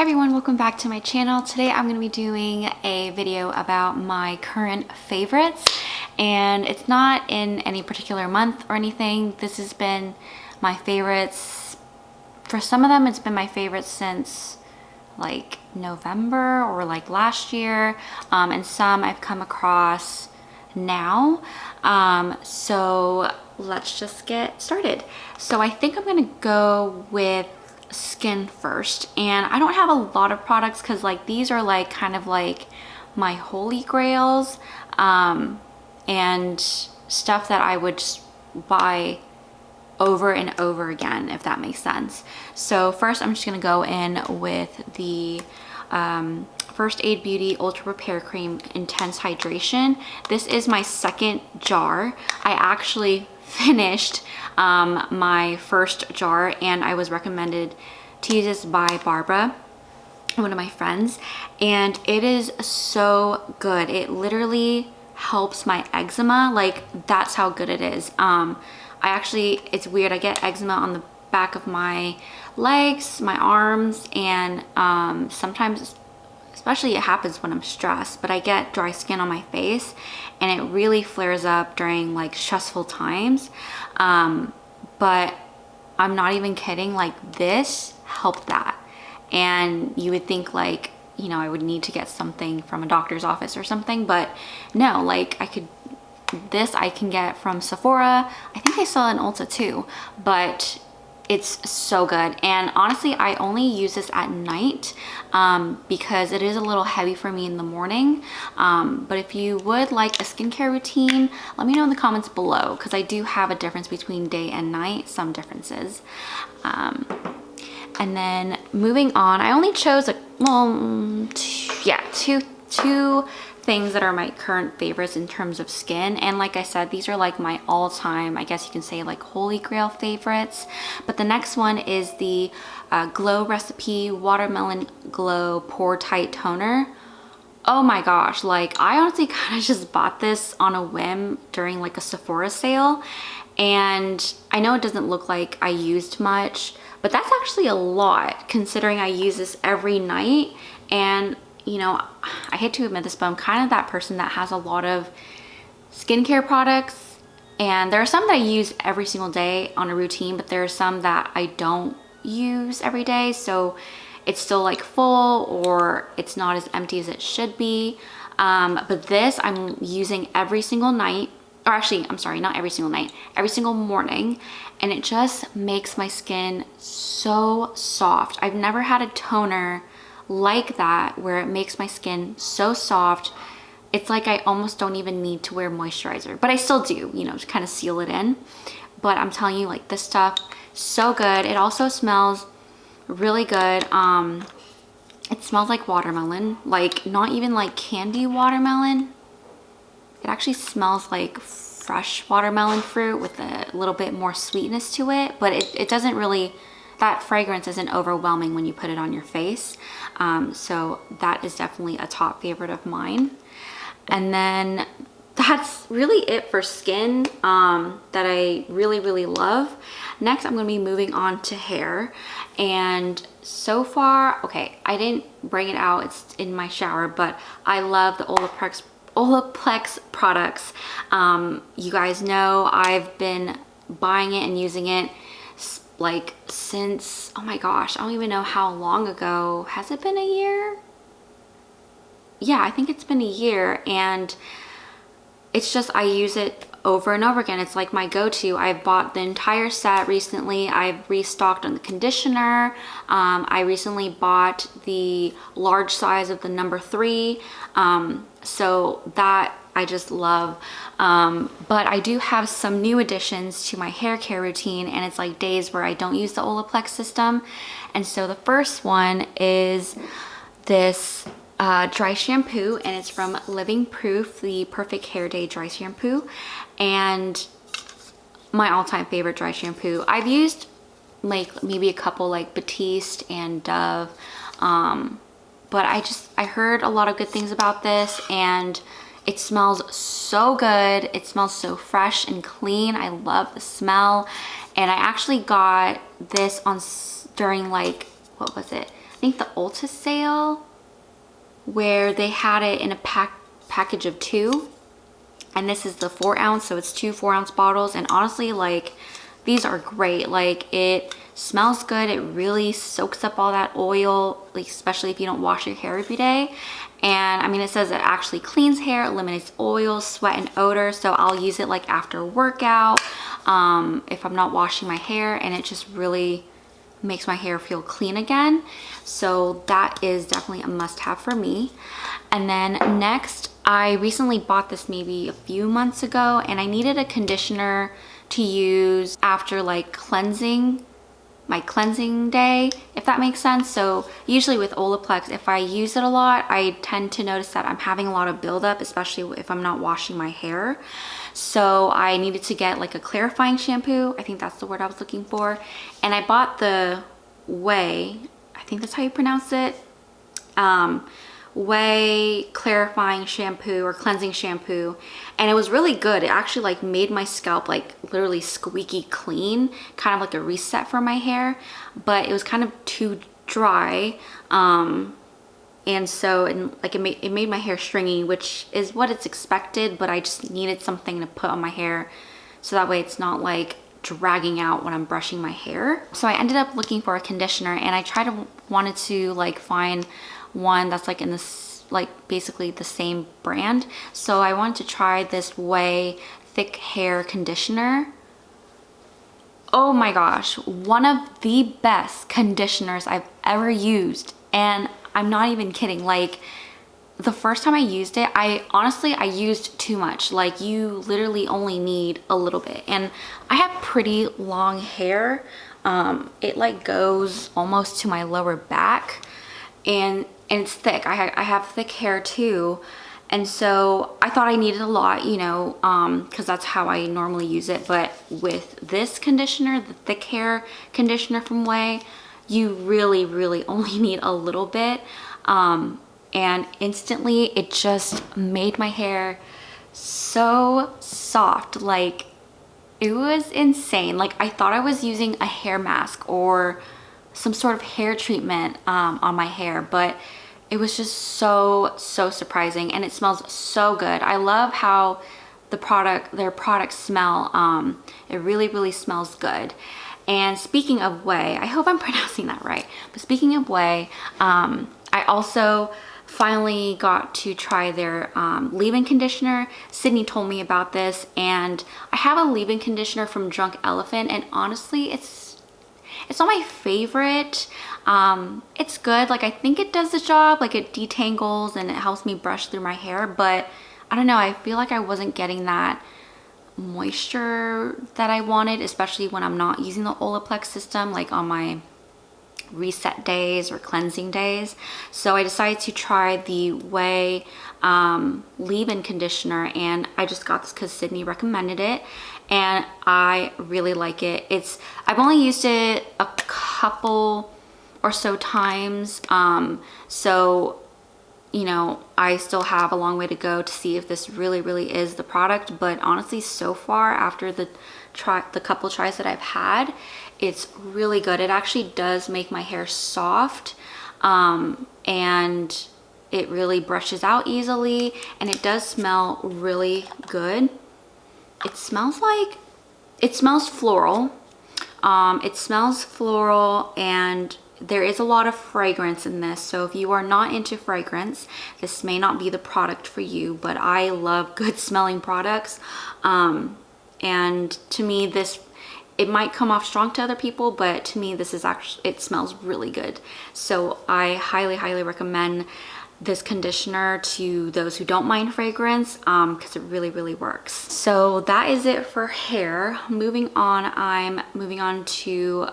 everyone, welcome back to my channel. Today I'm going to be doing a video about my current favorites, and it's not in any particular month or anything. This has been my favorites. For some of them it's been my favorites since like November or like last year, and some I've come across now. So let's just get started. So I think I'm gonna go with skin first, and I don't have a lot of products because like these are like kind of like my holy grails, and stuff that I would just buy over and over again, if that makes sense. So first I'm just gonna go in with the First Aid Beauty Ultra Repair Cream Intense Hydration. This is my second jar. I actually finished my first jar, and I was recommended to use this by Barbara, one of my friends, and it is so good. It literally helps my eczema. Like, that's how good it is. It's weird, I get eczema on the back of my legs, my arms, and sometimes, especially it happens when I'm stressed, but I get dry skin on my face, and it really flares up during like stressful times. But I'm not even kidding, like this helped that. And you would think like, you know, I would need to get something from a doctor's office or something, but no, like I can get from Sephora. I think they sell it in Ulta too, but it's so good. And honestly, I only use this at night because it is a little heavy for me in the morning. But if you would like a skincare routine, let me know in the comments below, because I do have a difference between day and night, some differences. And then moving on, I only chose two things that are my current favorites in terms of skin. And like I said, these are like my all-time, I guess you can say, like holy grail favorites. But the next one is the Glow Recipe Watermelon Glow Pore Tight Toner. Oh my gosh, like I honestly kind of just bought this on a whim during like a Sephora sale, and I know it doesn't look like I used much, but that's actually a lot considering I use this every night. And you know, I hate to admit this, but I'm kind of that person that has a lot of skincare products, and there are some that I use every single day on a routine, but there are some that I don't use every day, so it's still like full, or it's not as empty as it should be. But this I'm using every single night, or actually, I'm sorry, not every single night, every single morning, and it just makes my skin so soft. I've never had a toner like that where it makes my skin so soft. It's like I almost don't even need to wear moisturizer, but I still do, you know, to kind of seal it in. But I'm telling you, like, this stuff, so good. It also smells really good. It smells like watermelon, like not even like candy watermelon. It actually smells like fresh watermelon fruit with a little bit more sweetness to it, but it doesn't really, that fragrance isn't overwhelming when you put it on your face. So that is definitely a top favorite of mine. And then that's really it for skin that I really love. Next, I'm going to be moving on to hair. And so far, okay, I didn't bring it out, it's in my shower, but I love the Olaplex products. You guys know I've been buying it and using it like since, oh my gosh, I don't even know how long ago. Has it been a year? Yeah, I think it's been a year, and it's just, I use it over and over again. It's like my go-to. I've bought the entire set recently. I've restocked on the conditioner. I recently bought the large size of the number 3. So that I just love. But I do have some new additions to my hair care routine, and it's like days where I don't use the Olaplex system. And so the first one is this dry shampoo, and it's from Living Proof, the Perfect Hair Day Dry Shampoo, and my all-time favorite dry shampoo. I've used like maybe a couple like Batiste and Dove, but I heard a lot of good things about this, and it smells so good. It smells so fresh and clean. I love the smell. And I actually got this during like, what was it? I think the Ulta sale where they had it in a package of 2. And this is the 4 ounce, so it's 2 4-ounce bottles. And honestly, like, these are great. Like, it smells good. It really soaks up all that oil, like, especially if you don't wash your hair every day. And I mean, it says it actually cleans hair, eliminates oil, sweat, and odor. So I'll use it like after a workout, if I'm not washing my hair, and it just really makes my hair feel clean again. So that is definitely a must-have for me. And then next, I recently bought this maybe a few months ago, and I needed a conditioner to use after like my cleansing day, if that makes sense. So usually with Olaplex, if I use it a lot, I tend to notice that I'm having a lot of buildup, especially if I'm not washing my hair. So I needed to get like a clarifying shampoo. I think that's the word I was looking for. And I bought the Way, I think that's how you pronounce it, Way clarifying shampoo or cleansing shampoo, and it was really good. It actually like made my scalp like literally squeaky clean, kind of like a reset for my hair, but it was kind of too dry, and so it made my hair stringy, which is what it's expected, but I just needed something to put on my hair so that way it's not like dragging out when I'm brushing my hair. So I ended up looking for a conditioner, and I wanted to like find one that's like in this, like basically the same brand. So I wanted to try this Way thick hair conditioner. Oh my gosh, one of the best conditioners I've ever used, and I'm not even kidding. Like, the first time I used it, I used too much. Like, you literally only need a little bit, and I have pretty long hair. It like goes almost to my lower back, and it's thick. I have thick hair too, and so I thought I needed a lot, you know, because that's how I normally use it. But with this conditioner, the thick hair conditioner from Way, you really only need a little bit, and instantly it just made my hair so soft. Like, it was insane. Like, I thought I was using a hair mask or some sort of hair treatment on my hair, but it was just so surprising, and it smells so good. I love how their products smell. It really smells good. And speaking of Way, I hope I'm pronouncing that right, but speaking of Way, I also finally got to try their leave-in conditioner. Sydney told me about this, and I have a leave-in conditioner from Drunk Elephant, and honestly, it's not my favorite. It's good. Like, I think it does the job. Like, it detangles and it helps me brush through my hair, but I don't know, I feel like I wasn't getting that moisture that I wanted, especially when I'm not using the Olaplex system, like on my reset days or cleansing days. So I decided to try the Way leave-in conditioner, and I just got this because Sydney recommended it, and I really like it. I've only used it a couple or so times, so you know, I still have a long way to go to see if this really is the product. But honestly, so far, after the couple tries that I've had, it's really good. It actually does make my hair soft, and it really brushes out easily, and it does smell really good. It smells floral. It smells floral, and there is a lot of fragrance in this. So if you are not into fragrance, this may not be the product for you, but I love good smelling products. And to me, it might come off strong to other people, but to me, it smells really good. So I highly recommend this conditioner to those who don't mind fragrance, because it really works. So that is it for hair. Moving on, I'm moving on to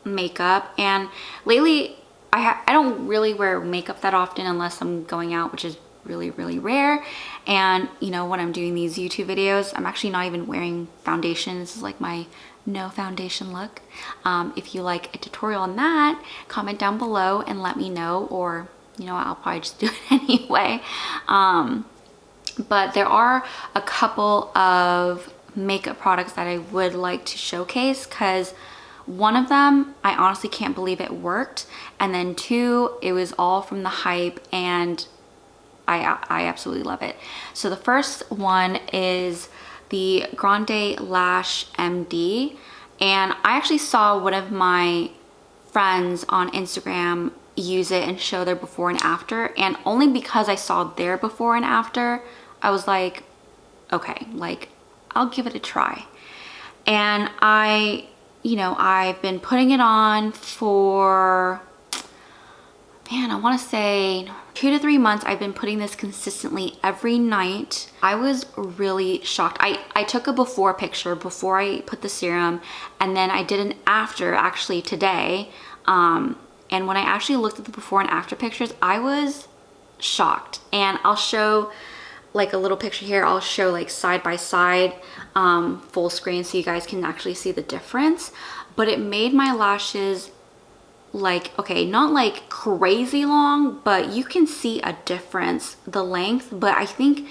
makeup, and lately I don't really wear makeup that often unless I'm going out, which is really rare. And you know, when I'm doing these YouTube videos, I'm actually not even wearing foundation. This is like my no foundation look. If you like a tutorial on that, comment down below and let me know, or you know, I'll probably just do it anyway. But there are a couple of makeup products that I would like to showcase, because One of them, I honestly can't believe it worked. And then two, it was all from the hype, and I absolutely love it. So the first one is the Grande Lash MD. And I actually saw one of my friends on Instagram use it and show their before and after. And only because I saw their before and after, I was like, okay, like I'll give it a try. And I've been putting it on for, man, I want to say 2 to 3 months. I've been putting this consistently every night. I was really shocked. I took a before picture before I put the serum, and then I did an after actually today. And when I actually looked at the before and after pictures, I was shocked. And I'll show like a little picture here. I'll show like side by side, full screen, so you guys can actually see the difference. But it made my lashes like, okay, not like crazy long, but you can see a difference, the length. But I think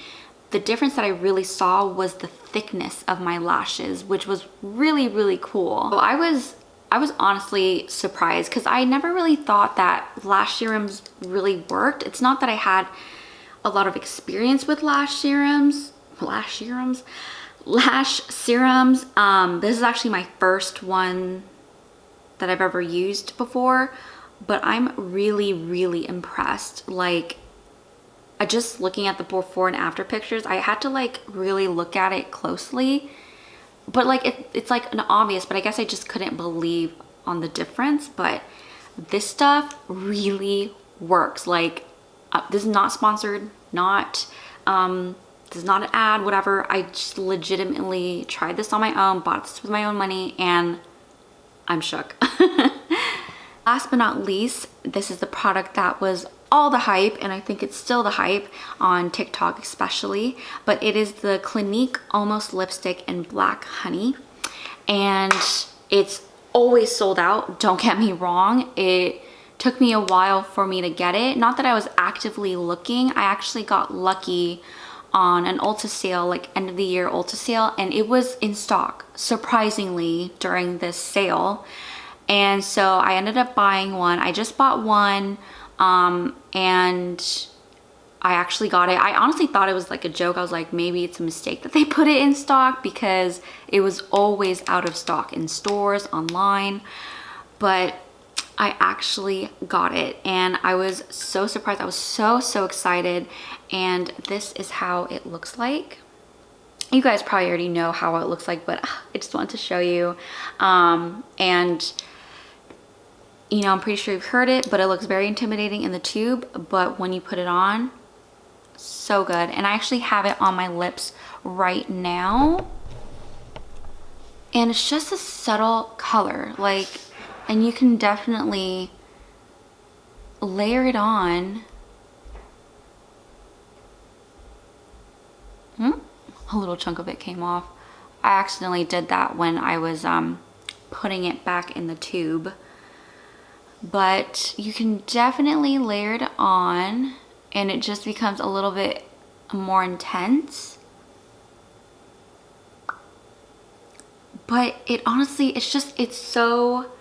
the difference that I really saw was the thickness of my lashes, which was really, really cool. So I was honestly surprised, because I never really thought that lash serums really worked. It's not that I had a lot of experience with lash serums. This is actually my first one that I've ever used before, but I'm really, really impressed. Like, just looking at the before and after pictures, I had to like really look at it closely. But like it's like an obvious, but I guess I just couldn't believe on the difference. But this stuff really works. Like, this is not sponsored, this is not an ad, whatever. I just legitimately tried this on my own, bought this with my own money, and I'm shook. Last but not least, this is the product that was all the hype, and I think it's still the hype on TikTok especially, but it is the Clinique Almost Lipstick in Black Honey. And it's always sold out, don't get me wrong. It took me a while for me to get it. Not that I was actively looking. I actually got lucky on an Ulta sale, like end of the year Ulta sale, and it was in stock, surprisingly, during this sale. And so I ended up buying one. I just bought one, and I actually got it. I honestly thought it was like a joke. I was like, maybe it's a mistake that they put it in stock, because it was always out of stock in stores, online. But I actually got it, and I was so surprised. I was so excited. And this is how it looks like. You guys probably already know how it looks like, but I just wanted to show you. And you know, I'm pretty sure you've heard it, but it looks very intimidating in the tube, but when you put it on, so good. And I actually have it on my lips right now, and it's just a subtle color, like, and you can definitely layer it on. A little chunk of it came off. I accidentally did that when I was putting it back in the tube. But you can definitely layer it on, and it just becomes a little bit more intense. But it honestly, it's so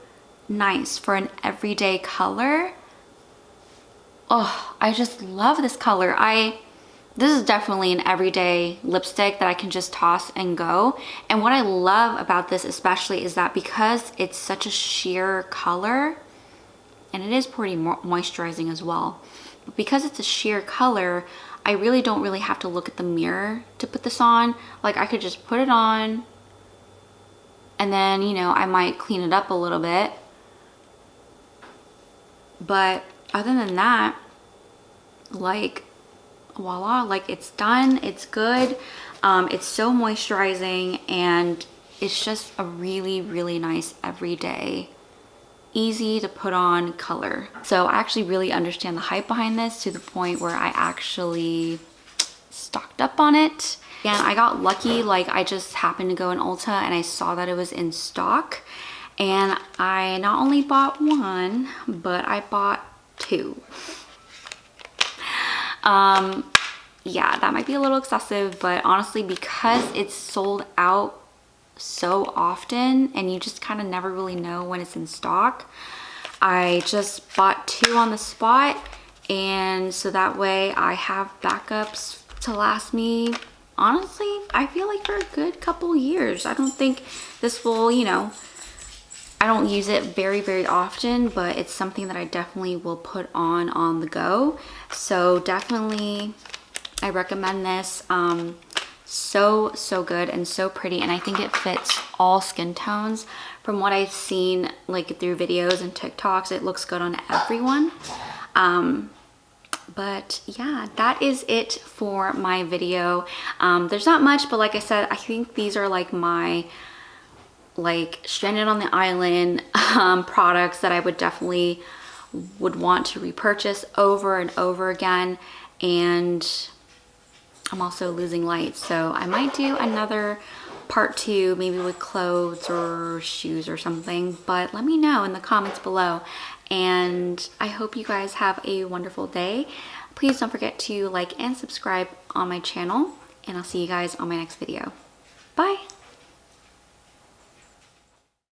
nice for an everyday color. Oh, I just love this color. This is definitely an everyday lipstick that I can just toss and go. And what I love about this especially is that because it's such a sheer color, and it is pretty moisturizing as well, but because it's a sheer color, I really don't really have to look at the mirror to put this on. Like, I could just put it on, and then, you know, I might clean it up a little bit. But other than that, like, voila, like, it's done, it's good. It's so moisturizing, and it's just a really, really nice everyday, easy to put on color. So I actually really understand the hype behind this, to the point where I actually stocked up on it. And I got lucky, like, I just happened to go in Ulta and I saw that it was in stock, and I not only bought one, but I bought two. Yeah, that might be a little excessive, but honestly, because it's sold out so often and you just kind of never really know when it's in stock. I just bought 2 on the spot, and so that way I have backups to last me, honestly, I feel like for a good couple years. I don't think this will, you know, I don't use it very often, but it's something that I definitely will put on the go. So definitely I recommend this. So good and so pretty, and I think it fits all skin tones. From what I've seen like through videos and TikToks, it looks good on everyone. But yeah, that is it for my video. There's not much, but like I said, I think these are like my stranded on the island products that I would definitely want to repurchase over and over again. And I'm also losing light, so I might do another part 2, maybe with clothes or shoes or something, but let me know in the comments below. And I hope you guys have a wonderful day. Please don't forget to like and subscribe on my channel, and I'll see you guys on my next video. Bye.